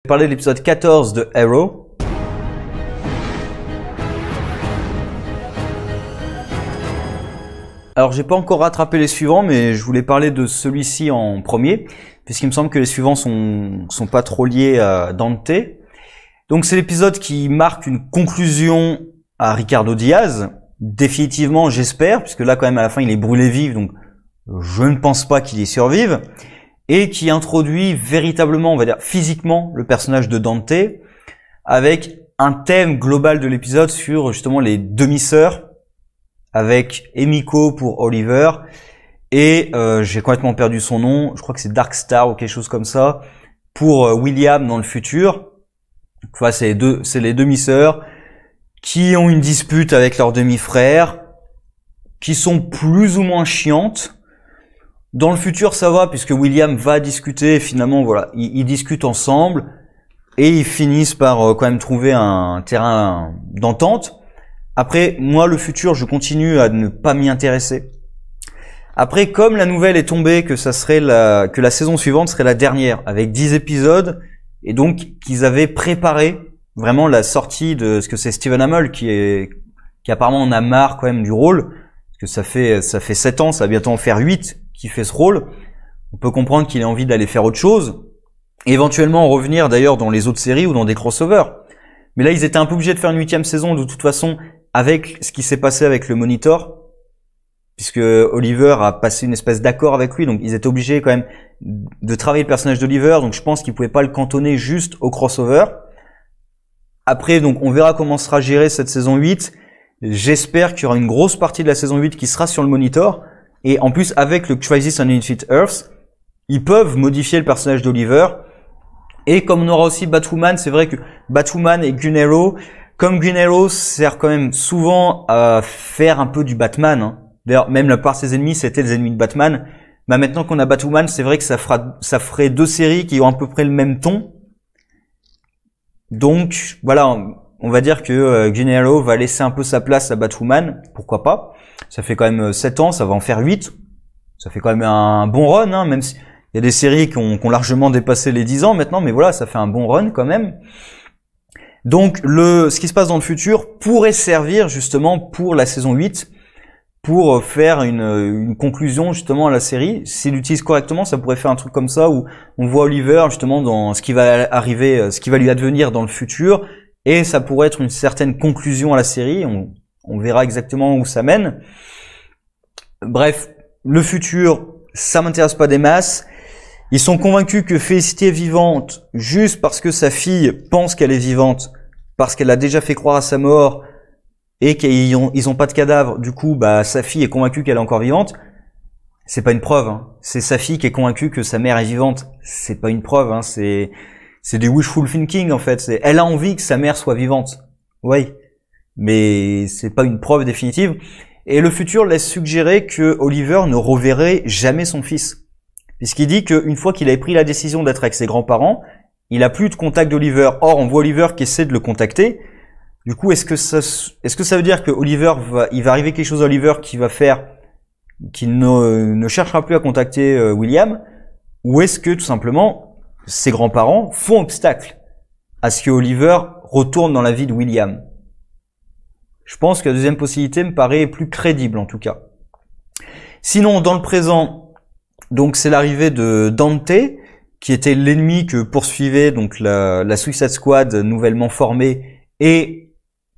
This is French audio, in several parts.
Parler de l'épisode 14 de Arrow. Alors j'ai pas encore rattrapé les suivants, mais je voulais parler de celui-ci en premier, puisqu'il me semble que les suivants sont pas trop liés à Dante. Donc c'est l'épisode qui marque une conclusion à Ricardo Diaz, définitivement j'espère, puisque là quand même à la fin il est brûlé vif, donc je ne pense pas qu'il y survive, et qui introduit véritablement, on va dire physiquement, le personnage de Dante, avec un thème global de l'épisode sur justement les demi-sœurs, avec Emiko pour Oliver, et j'ai complètement perdu son nom, je crois que c'est Dark Star ou quelque chose comme ça, pour William dans le futur. Enfin, c'est les demi-sœurs qui ont une dispute avec leurs demi-frères, qui sont plus ou moins chiantes. Dans le futur, ça va, puisque William va discuter, et finalement, voilà, ils discutent ensemble, et ils finissent par quand même trouver un terrain d'entente. Après, moi, le futur, je continue à ne pas m'y intéresser. Après, comme la nouvelle est tombée que ça serait que la saison suivante serait la dernière, avec 10 épisodes, et donc qu'ils avaient préparé vraiment la sortie de ce que c'est Stephen Amell, qui apparemment en a marre quand même du rôle, parce que ça fait 7 ans, ça va bientôt en faire 8 qui fait ce rôle. On peut comprendre qu'il a envie d'aller faire autre chose, et éventuellement revenir d'ailleurs dans les autres séries ou dans des crossovers. Mais là, ils étaient un peu obligés de faire une 8e saison de toute façon, avec ce qui s'est passé avec le Monitor, puisque Oliver a passé une espèce d'accord avec lui, donc ils étaient obligés quand même de travailler le personnage d'Oliver, donc je pense qu'ils pouvaient pas le cantonner juste au crossover. Après, donc on verra comment sera gérée cette saison 8. J'espère qu'il y aura une grosse partie de la saison 8 qui sera sur le Monitor. Et en plus, avec le Crisis on Infinite Earths, ils peuvent modifier le personnage d'Oliver. Et comme on aura aussi Batwoman, c'est vrai que Batwoman et Green Arrow, comme Green Arrow sert quand même souvent à faire un peu du Batman, hein. D'ailleurs, même la part de ses ennemis, c'était les ennemis de Batman. Bah maintenant qu'on a Batwoman, c'est vrai que ça ferait 2 séries qui ont à peu près le même ton. Donc, voilà, on va dire que Green Arrow va laisser un peu sa place à Batwoman, pourquoi pas. Ça fait quand même 7 ans, ça va en faire 8. Ça fait quand même un bon run, hein, même s'il y a des séries qui ont largement dépassé les 10 ans maintenant, mais voilà, ça fait un bon run quand même. Donc, ce qui se passe dans le futur pourrait servir justement pour la saison 8, pour faire une conclusion justement à la série. S'il l'utilise correctement, ça pourrait faire un truc comme ça où on voit Oliver justement dans ce qui va arriver, ce qui va lui advenir dans le futur, et ça pourrait être une certaine conclusion à la série. On verra exactement où ça mène. Bref, le futur, ça m'intéresse pas des masses. Ils sont convaincus que Felicity est vivante juste parce que sa fille pense qu'elle est vivante, parce qu'elle a déjà fait croire à sa mort et qu'ils ont pas de cadavre. Du coup, bah sa fille est convaincue qu'elle est encore vivante. C'est pas une preuve, hein. C'est sa fille qui est convaincue que sa mère est vivante. C'est pas une preuve, hein. C'est du wishful thinking en fait. Elle a envie que sa mère soit vivante. Oui. Mais c'est pas une preuve définitive. Et le futur laisse suggérer que Oliver ne reverrait jamais son fils. Puisqu'il dit qu'une fois qu'il avait pris la décision d'être avec ses grands-parents, il a plus de contact d'Oliver. Or, on voit Oliver qui essaie de le contacter. Du coup, est-ce que ça veut dire que il va arriver quelque chose à Oliver qui va faire qu'il ne cherchera plus à contacter William? Ou est-ce que, tout simplement, ses grands-parents font obstacle à ce que Oliver retourne dans la vie de William? Je pense que la deuxième possibilité me paraît plus crédible, en tout cas. Sinon, dans le présent, donc c'est l'arrivée de Dante, qui était l'ennemi que poursuivait donc la Suicide Squad nouvellement formée, et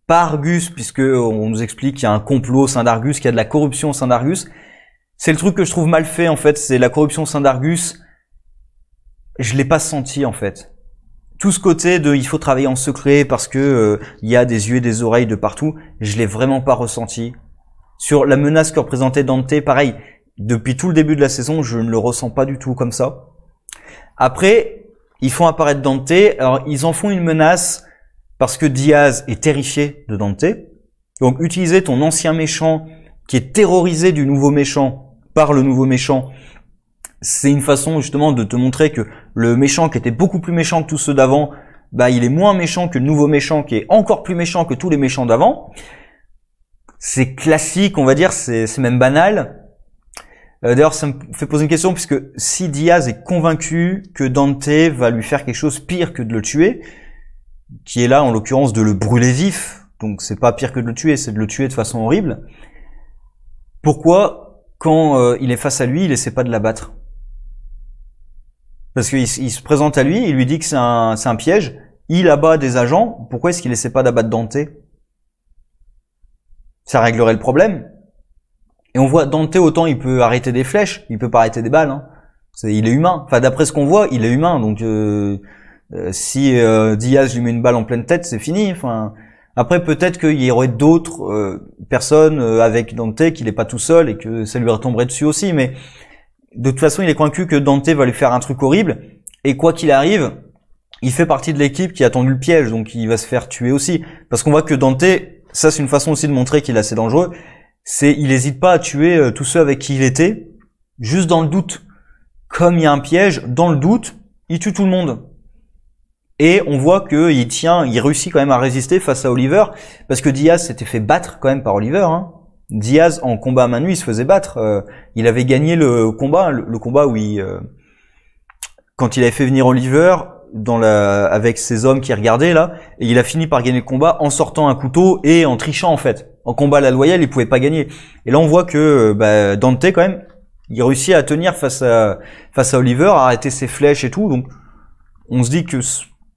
pas Argus, puisque on nous explique qu'il y a un complot au sein d'Argus, qu'il y a de la corruption au sein d'Argus. C'est le truc que je trouve mal fait, en fait, c'est la corruption au sein d'Argus. Je l'ai pas senti, en fait. Tout ce côté de il faut travailler en secret parce que il y a des yeux et des oreilles de partout, je l'ai vraiment pas ressenti. Sur la menace que représentait Dante, pareil, depuis tout le début de la saison, je ne le ressens pas du tout comme ça. Après, ils font apparaître Dante, alors ils en font une menace parce que Diaz est terrifié de Dante. Donc utiliser ton ancien méchant qui est terrorisé du nouveau méchant par le nouveau méchant, c'est une façon justement de te montrer que le méchant qui était beaucoup plus méchant que tous ceux d'avant, bah il est moins méchant que le nouveau méchant qui est encore plus méchant que tous les méchants d'avant. C'est classique, on va dire, c'est même banal. D'ailleurs, ça me fait poser une question, puisque si Diaz est convaincu que Dante va lui faire quelque chose pire que de le tuer, qui est là en l'occurrence de le brûler vif, donc c'est pas pire que de le tuer, c'est de le tuer de façon horrible, pourquoi quand il est face à lui, il essaie pas de l'abattre? Parce qu'il se présente à lui, il lui dit que c'est un piège, il abat des agents, pourquoi est-ce qu'il essaie pas d'abattre Dante? Ça réglerait le problème. Et on voit Dante, autant il peut arrêter des flèches, il peut pas arrêter des balles. Hein. Il est humain. Enfin, d'après ce qu'on voit, il est humain. Donc, si Diaz lui met une balle en pleine tête, c'est fini. Enfin, après, peut-être qu'il y aurait d'autres personnes avec Dante, qu'il est pas tout seul et que ça lui retomberait dessus aussi. Mais de toute façon, il est convaincu que Dante va lui faire un truc horrible. Et quoi qu'il arrive, il fait partie de l'équipe qui a tendu le piège, donc il va se faire tuer aussi. Parce qu'on voit que Dante, ça c'est une façon aussi de montrer qu'il est assez dangereux. Il n'hésite pas à tuer tous ceux avec qui il était, juste dans le doute. Comme il y a un piège, dans le doute, il tue tout le monde. Et on voit il réussit quand même à résister face à Oliver, parce que Diaz s'était fait battre quand même par Oliver. Hein. Diaz, en combat à main nue, il se faisait battre. Il avait gagné le combat où quand il avait fait venir Oliver avec ses hommes qui regardaient là, et il a fini par gagner le combat en sortant un couteau et en trichant en fait. En combat à la loyale, il pouvait pas gagner. Et là, on voit que Dante quand même, il réussit à tenir face à Oliver, à arrêter ses flèches et tout. Donc, on se dit que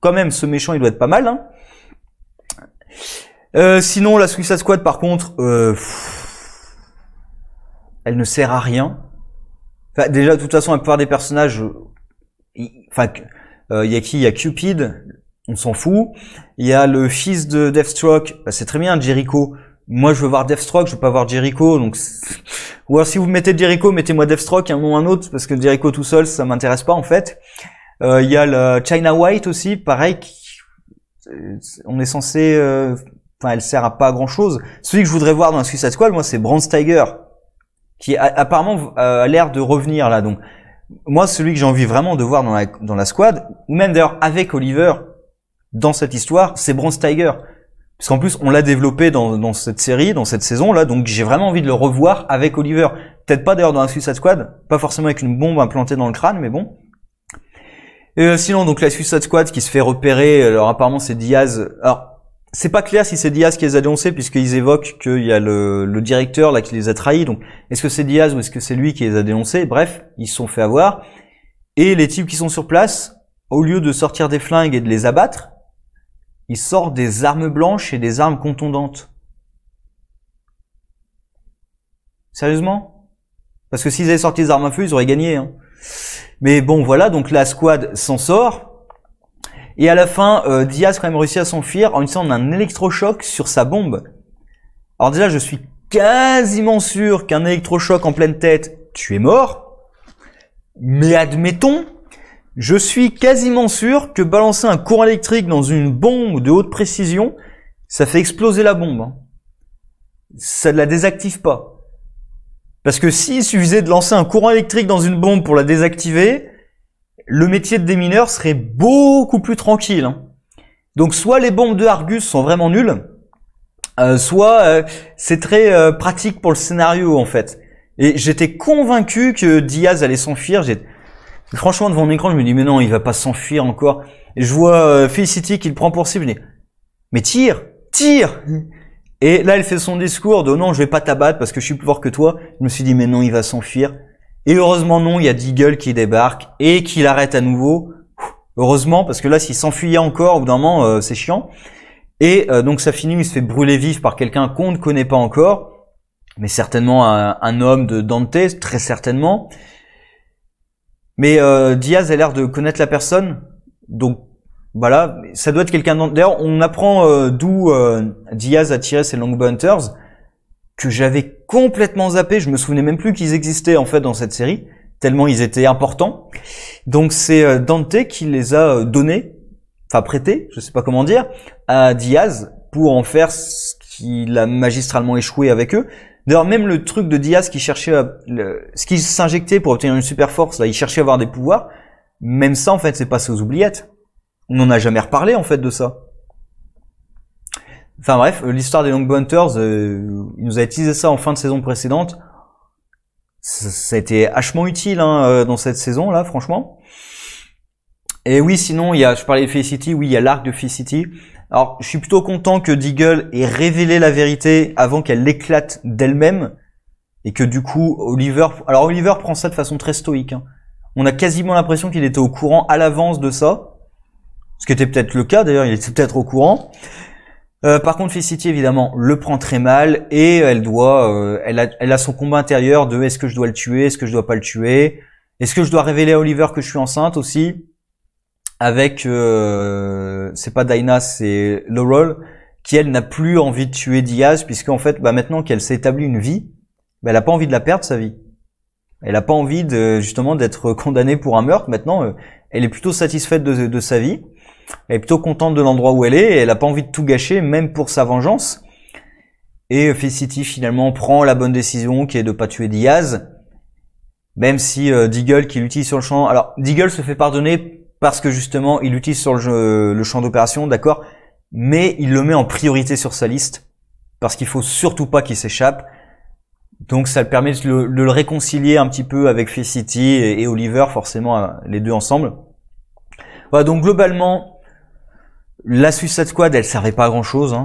quand même, ce méchant, il doit être pas mal. Hein. Sinon, la Suicide Squad, par contre, elle ne sert à rien. Enfin, déjà, de toute façon, la plupart des personnages, il y a qui? Il y a Cupid, on s'en fout. Il y a le fils de Deathstroke, c'est très bien, Jericho. Moi, je veux voir Deathstroke, je veux pas voir Jericho, donc ou alors si vous mettez Jericho, mettez-moi Deathstroke un moment ou un autre, parce que Jericho tout seul, ça m'intéresse pas en fait. Il y a le China White aussi, pareil, on est censé, elle sert à pas grand chose. Celui que je voudrais voir dans la Suicide Squad, moi, c'est Bronze Tiger, qui apparemment a l'air de revenir là, donc moi, celui que j'ai envie vraiment de voir dans la squad, ou même d'ailleurs avec Oliver, dans cette histoire, c'est Bronze Tiger. Parce qu'en plus, on l'a développé dans cette série, dans cette saison-là, donc j'ai vraiment envie de le revoir avec Oliver. Peut-être pas d'ailleurs dans la Suicide Squad, pas forcément avec une bombe implantée dans le crâne, mais bon. Sinon, donc la Suicide Squad qui se fait repérer, alors apparemment c'est Diaz. Alors, c'est pas clair si c'est Diaz qui les a dénoncés, puisqu'ils évoquent qu'il y a le directeur là qui les a trahis. Donc, est-ce que c'est Diaz ou est-ce que c'est lui qui les a dénoncés? Bref, ils se sont fait avoir. Et les types qui sont sur place, au lieu de sortir des flingues et de les abattre, ils sortent des armes blanches et des armes contondantes. Sérieusement? Parce que s'ils avaient sorti des armes à feu, ils auraient gagné. Hein. Mais bon, voilà, donc la squad s'en sort. Et à la fin, Diaz quand même réussit à s'enfuir en utilisant un électrochoc sur sa bombe. Alors déjà, je suis quasiment sûr qu'un électrochoc en pleine tête, tu es mort. Mais admettons, je suis quasiment sûr que balancer un courant électrique dans une bombe de haute précision, ça fait exploser la bombe. Hein. Ça ne la désactive pas. Parce que s'il suffisait de lancer un courant électrique dans une bombe pour la désactiver, le métier de démineur serait beaucoup plus tranquille. Hein. Donc soit les bombes de Argus sont vraiment nulles, soit c'est très pratique pour le scénario en fait. Et j'étais convaincu que Diaz allait s'enfuir. Franchement, devant mon écran, je me dis mais non, il va pas s'enfuir encore. Et je vois Felicity qui le prend pour cible. Mais tire. Et là, elle fait son discours de non, je vais pas t'abattre parce que je suis plus fort que toi. Je me suis dit mais non, il va s'enfuir. Et heureusement non, il y a Deagle qui débarque et qui l'arrête à nouveau. Heureusement, parce que là, s'il s'enfuyait encore, au bout d'un moment, c'est chiant. Et donc ça finit, il se fait brûler vif par quelqu'un qu'on ne connaît pas encore, mais certainement un homme de Dante, très certainement. Mais Diaz a l'air de connaître la personne, donc voilà, ça doit être quelqu'un d'autre. D'ailleurs, on apprend d'où Diaz a tiré ses Long Hunters, que j'avais complètement zappé, je me souvenais même plus qu'ils existaient en fait dans cette série, tellement ils étaient importants. Donc c'est Dante qui les a donnés, enfin prêtés, je sais pas comment dire, à Diaz pour en faire ce qu'il a magistralement échoué avec eux. D'ailleurs, même le truc de Diaz qui cherchait ce qu'il s'injectait pour obtenir une super force, là, il cherchait à avoir des pouvoirs, même ça en fait c'est passé aux oubliettes. On n'en a jamais reparlé en fait de ça. Enfin bref, l'histoire des Long Hunters, il nous a utilisé ça en fin de saison précédente. Ça a été hachement utile dans cette saison là, franchement. Et oui, sinon je parlais de Felicity, oui, il y a l'arc de Felicity. Alors, je suis plutôt content que Deagle ait révélé la vérité avant qu'elle l'éclate d'elle-même et que du coup Oliver prend ça de façon très stoïque. On a quasiment l'impression qu'il était au courant à l'avance de ça, ce qui était peut-être le cas. D'ailleurs, il était peut-être au courant. Par contre, Felicity évidemment le prend très mal et elle a son combat intérieur de est-ce que je dois le tuer, est-ce que je dois pas le tuer, est-ce que je dois révéler à Oliver que je suis enceinte aussi, avec c'est pas Dinah, c'est Laurel qui elle n'a plus envie de tuer Diaz puisque en fait maintenant qu'elle s'est établie une vie, elle a pas envie de la perdre sa vie. Elle a pas envie justement d'être condamnée pour un meurtre. Maintenant, elle est plutôt satisfaite de sa vie. Elle est plutôt contente de l'endroit où elle est et elle a pas envie de tout gâcher, même pour sa vengeance. Et Felicity finalement prend la bonne décision qui est de pas tuer Diaz, même si Deagle qui l'utilise sur le champ. Alors Deagle se fait pardonner parce que justement il l'utilise sur le champ d'opération, d'accord, mais il le met en priorité sur sa liste parce qu'il faut surtout pas qu'il s'échappe. Donc ça le permet de le réconcilier un petit peu avec Felicity et Oliver, forcément les deux ensemble. Voilà, donc globalement la Suicide Squad, elle servait pas à grand chose.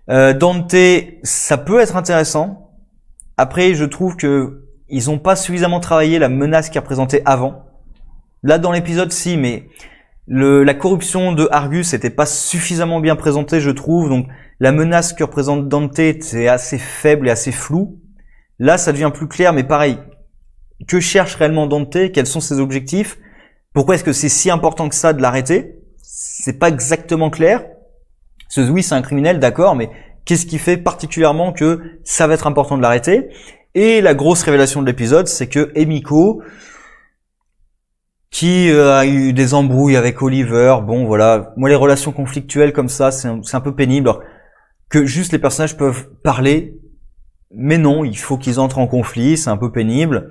Dante, ça peut être intéressant. Après, je trouve que ils ont pas suffisamment travaillé la menace qui représentait avant. Là, dans l'épisode, si, mais la corruption de Argus était pas suffisamment bien présentée, je trouve. Donc, la menace que représente Dante, c'est assez faible et assez flou. Là, ça devient plus clair, mais pareil. Que cherche réellement Dante? Quels sont ses objectifs? Pourquoi est-ce que c'est si important que ça de l'arrêter? C'est pas exactement clair. Oui, c'est un criminel, d'accord, mais qu'est-ce qui fait particulièrement que ça va être important de l'arrêter? Et la grosse révélation de l'épisode, c'est que Emiko, qui a eu des embrouilles avec Oliver, bon voilà, moi les relations conflictuelles comme ça, c'est un peu pénible, alors que juste les personnages peuvent parler, mais non, il faut qu'ils entrent en conflit, c'est un peu pénible.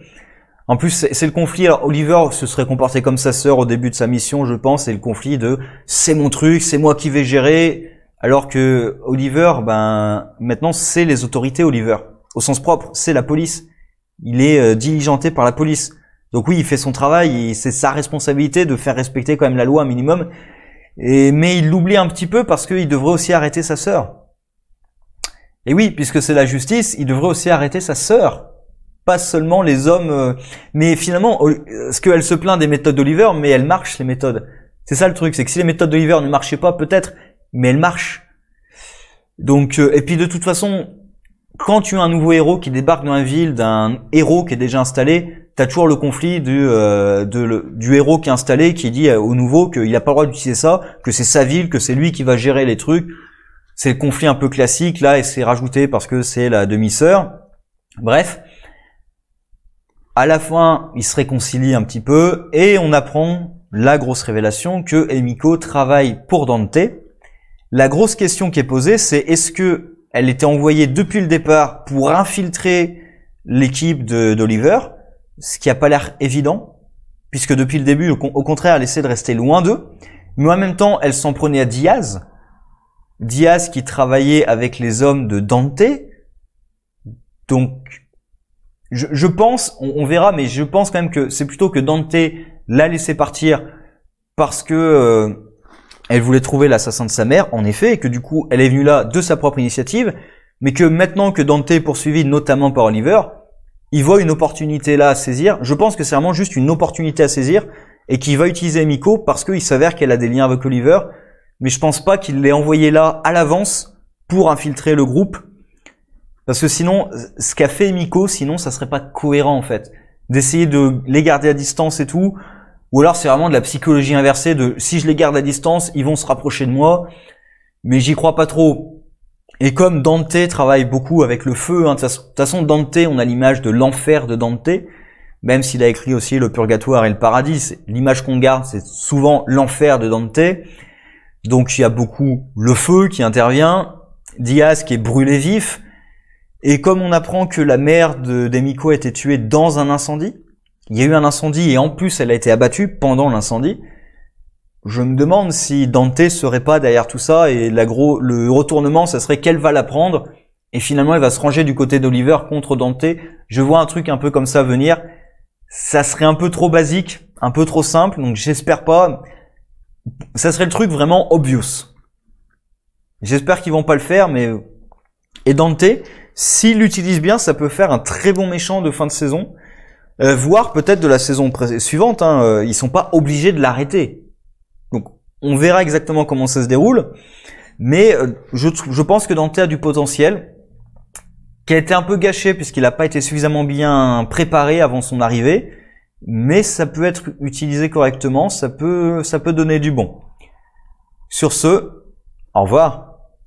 En plus, c'est le conflit. Alors, Oliver se serait comporté comme sa sœur au début de sa mission, je pense. C'est le conflit de c'est mon truc, c'est moi qui vais gérer. Alors que Oliver, maintenant, c'est les autorités, Oliver. Au sens propre, c'est la police. Il est diligenté par la police. Donc oui, il fait son travail et c'est sa responsabilité de faire respecter quand même la loi un minimum. Mais il l'oublie un petit peu parce qu'il devrait aussi arrêter sa sœur. Et oui, puisque c'est la justice, il devrait aussi arrêter sa sœur. Pas seulement les hommes, mais finalement, ce qu'elle se plaint des méthodes d'Oliver, mais elles marchent, les méthodes. C'est ça le truc, c'est que si les méthodes d'Oliver ne marchaient pas, peut-être, mais elles marchent. Donc, et puis de toute façon, quand tu as un nouveau héros qui débarque dans la ville d'un héros qui est déjà installé, t'as toujours le conflit du héros qui est installé, qui dit au nouveau qu'il n'a pas le droit d'utiliser ça, que c'est sa ville, que c'est lui qui va gérer les trucs. C'est le conflit un peu classique, là, et c'est rajouté parce que c'est la demi-sœur. Bref. À la fin, ils se réconcilient un petit peu et on apprend la grosse révélation que Emiko travaille pour Dante. La grosse question qui est posée, c'est est-ce que elle était envoyée depuis le départ pour infiltrer l'équipe d'Oliver, ce qui a pas l'air évident, puisque depuis le début, au contraire, elle essaie de rester loin d'eux, mais en même temps, elle s'en prenait à Diaz qui travaillait avec les hommes de Dante. Donc je pense, on verra, mais je pense quand même que c'est plutôt que Dante l'a laissé partir parce que elle voulait trouver l'assassin de sa mère, en effet, et que du coup, elle est venue là de sa propre initiative, mais que maintenant que Dante est poursuivi notamment par Oliver, il voit une opportunité là à saisir. Je pense que c'est vraiment juste une opportunité à saisir et qu'il va utiliser Emiko parce qu'il s'avère qu'elle a des liens avec Oliver, mais je pense pas qu'il l'ait envoyé là à l'avance pour infiltrer le groupe. Parce que sinon, ce qu'a fait Emiko, sinon, ça serait pas cohérent, en fait. D'essayer de les garder à distance et tout. Ou alors, c'est vraiment de la psychologie inversée de, si je les garde à distance, ils vont se rapprocher de moi. Mais j'y crois pas trop. Et comme Dante travaille beaucoup avec le feu, de toute façon, Dante, on a l'image de l'enfer de Dante. Même s'il a écrit aussi le purgatoire et le paradis. L'image qu'on garde, c'est souvent l'enfer de Dante. Donc, il y a beaucoup le feu qui intervient. Diaz qui est brûlé vif. Et comme on apprend que la mère d'Emiko a été tuée dans un incendie, il y a eu un incendie et en plus elle a été abattue pendant l'incendie, je me demande si Dante serait pas derrière tout ça et le retournement, ça serait qu'elle va la prendre et finalement il va se ranger du côté d'Oliver contre Dante. Je vois un truc un peu comme ça venir. Ça serait un peu trop basique, un peu trop simple, donc j'espère pas. Ça serait le truc vraiment obvious. J'espère qu'ils vont pas le faire, mais et Dante, s'il l'utilise bien, ça peut faire un très bon méchant de fin de saison, voire peut-être de la saison suivante. Ils sont pas obligés de l'arrêter. Donc on verra exactement comment ça se déroule, mais je pense que Dante a du potentiel, qui a été un peu gâché puisqu'il n'a pas été suffisamment bien préparé avant son arrivée, mais ça peut être utilisé correctement, ça peut donner du bon. Sur ce, au revoir.